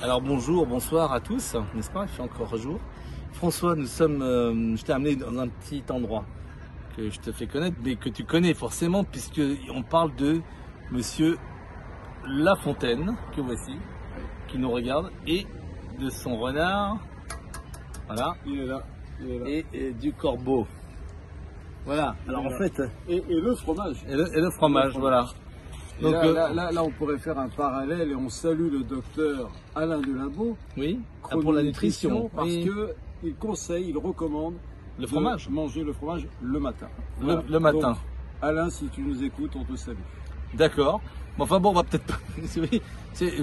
Alors bonjour, bonsoir à tous, n'est-ce pas? Il fait encore jour. François, nous sommes, je t'ai amené dans un petit endroit que je te fais connaître, mais que tu connais forcément, puisque on parle de Monsieur Lafontaine, que voici, qui nous regarde, et de son renard, voilà, Il est là. et du corbeau. Voilà. Alors en fait, Et le fromage. et le fromage, voilà. Et Donc, là, on pourrait faire un parallèle et on salue le docteur Alain Delabo. oui, pour la nutrition, parce oui. que il conseille, il recommande Le fromage. de manger le fromage le matin. Le matin. Donc, Alain, si tu nous écoutes, on te salue. D'accord. Bon, enfin bon, on va peut-être pas. Vous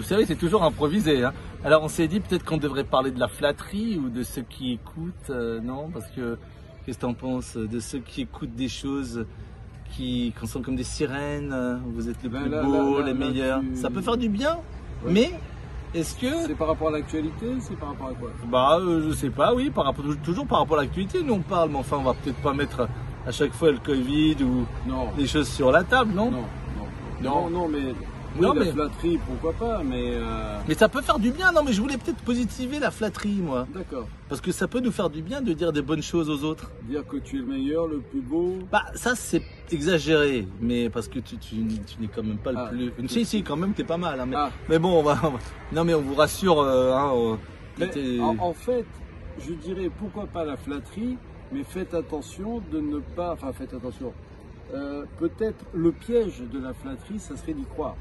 savez, c'est toujours improvisé. Hein. Alors, on s'est dit peut-être qu'on devrait parler de la flatterie ou de ceux qui écoutent. Non, parce que qu'est-ce que tu en penses de ceux qui écoutent des choses qui sont comme des sirènes? Vous êtes les plus beaux, les meilleurs. Ça peut faire du bien, Ouais. mais est-ce que C'est par rapport à l'actualité, c'est par rapport à quoi? bah, je sais pas. Oui, toujours par rapport à l'actualité, nous on parle, mais enfin, on va peut-être pas mettre à chaque fois le Covid ou Non. des choses sur la table, non? Non, mais Non, oui, mais- la flatterie, pourquoi pas, mais Mais ça peut faire du bien, non, mais je voulais peut-être positiver la flatterie, moi. d'accord. Parce que ça peut nous faire du bien de dire des bonnes choses aux autres. Dire que tu es le meilleur, le plus beau. Bah, ça, c'est exagéré, mais parce que tu n'es quand même pas le Ah. plus. Si, quand même, t'es pas mal. Hein, mais, Ah. mais bon, non, mais on vous rassure. Mais t'es- en fait, je dirais pourquoi pas la flatterie, mais faites attention de ne pas. Enfin, faites attention. Peut-être le piège de la flatterie, ça serait d'y croire.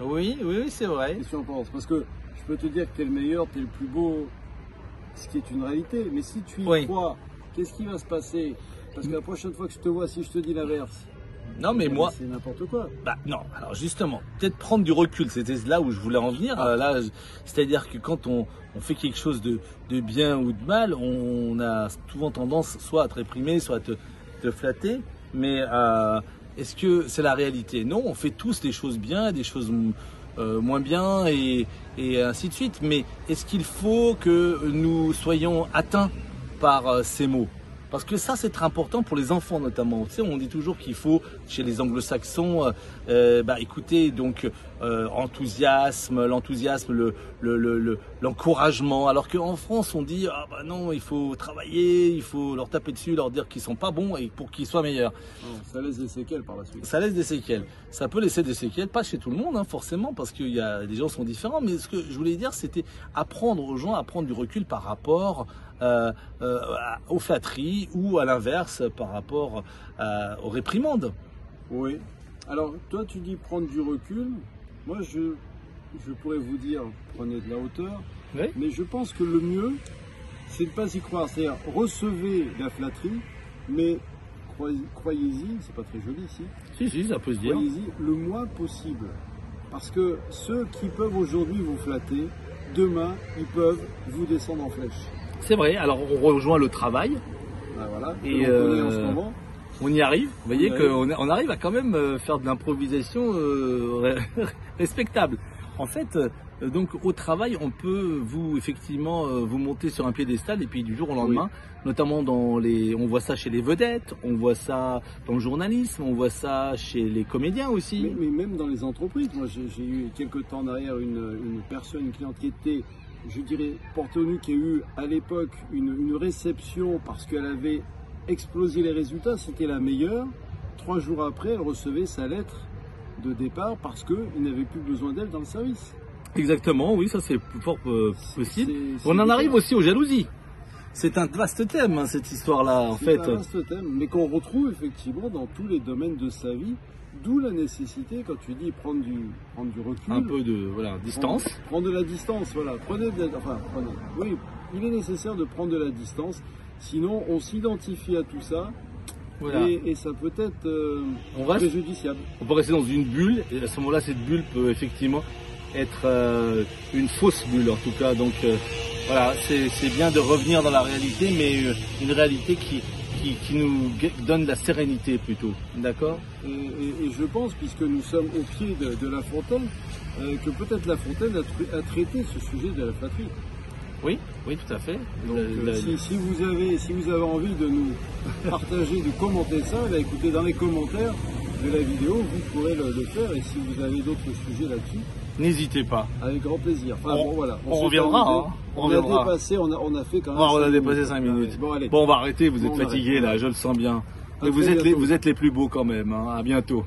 Oui, c'est vrai. Qu'est-ce que tu en penses? Parce que je peux te dire que tu es le meilleur, tu es le plus beau, ce qui est une réalité. Mais si tu y Oui. crois, qu'est-ce qui va se passer? Parce que la prochaine fois que je te vois, si je te dis l'inverse, Non, mais moi. c'est n'importe quoi. Bah non, alors justement, peut-être prendre du recul, c'était là où je voulais en venir. C'est-à-dire que quand on fait quelque chose de bien ou de mal, on a souvent tendance soit à te réprimer, soit à te flatter. Mais est-ce que c'est la réalité? Non, on fait tous des choses bien, des choses moins bien et ainsi de suite. Mais est-ce qu'il faut que nous soyons atteints par ces mots? Parce que ça, c'est très important pour les enfants notamment. Tu sais, on dit toujours qu'il faut, chez les anglo-saxons, écouter donc l'enthousiasme, l'encouragement. Alors qu'en France, on dit ah bah non, il faut travailler, il faut leur taper dessus, leur dire qu'ils sont pas bons et pour qu'ils soient meilleurs. Non, ça laisse des séquelles par la suite. Ça laisse des séquelles. Ça peut laisser des séquelles, pas chez tout le monde, hein, forcément, parce qu'il y a des gens sont différents. Mais ce que je voulais dire, c'était apprendre aux gens à prendre du recul par rapport aux flatteries ou à l'inverse par rapport aux réprimandes. Oui. Alors, toi, tu dis prendre du recul. Moi, je pourrais vous dire, prenez de la hauteur. Oui. Mais je pense que le mieux, c'est de ne pas y croire. C'est-à-dire, recevez la flatterie, mais croyez-y, c'est pas très joli ici, Si, ça peut se dire. croyez-y le moins possible. Parce que ceux qui peuvent aujourd'hui vous flatter, demain, ils peuvent vous descendre en flèche. C'est vrai. Alors on rejoint le travail. Ben voilà, Et, que l'on connaît en ce moment. On y arrive. Vous voyez On y arrive. qu'on arrive à quand même faire de l'improvisation respectable. En fait, donc au travail, on peut effectivement vous monter sur un piédestal et puis du jour au lendemain, notamment on voit ça chez les vedettes, on voit ça dans le journalisme, on voit ça chez les comédiens aussi. Mais même dans les entreprises, moi j'ai eu quelques temps en arrière une cliente qui était, je dirais, portée au nu, qui a eu à l'époque une réception parce qu'elle avait explosé les résultats, c'était la meilleure. 3 jours après, elle recevait sa lettre de départ parce qu'il n'avait plus besoin d'elle dans le service. Exactement, oui, ça c'est plus fort possible. C'est On en arrive différent. aussi aux jalousies. C'est un vaste thème, hein, cette histoire-là, en fait. C'est un vaste thème, mais qu'on retrouve effectivement dans tous les domaines de sa vie, d'où la nécessité, quand tu dis prendre du recul, Un peu de distance. Prendre de la distance, voilà. Oui, il est nécessaire de prendre de la distance, sinon on s'identifie à tout ça, Voilà. et ça peut être On reste- préjudiciable. On peut rester dans une bulle, et à ce moment-là, cette bulle peut effectivement être une fausse bulle, en tout cas. Donc voilà, c'est bien de revenir dans la réalité, mais une réalité qui nous donne la sérénité plutôt. D'accord? Et je pense, puisque nous sommes au pied de La Fontaine, que peut-être La Fontaine a traité ce sujet de la flatterie. Oui, tout à fait. Donc, si vous avez envie de nous partager, de commenter ça, bah, écoutez, dans les commentaires de la vidéo, vous pourrez le faire. Et si vous avez d'autres sujets là-dessus, N'hésitez pas. Avec grand plaisir. Enfin, On- bon, voilà. on se reviendra, termine. hein. On On a reviendra. dépassé, on a fait quand même. On a 5 dépassé 5 minutes. Ouais. Bon, allez. Bon, on va arrêter, vous Bon, êtes on fatigués arrête. là, je le sens bien. À Mais très bientôt. vous êtes les plus beaux quand même, hein. À bientôt.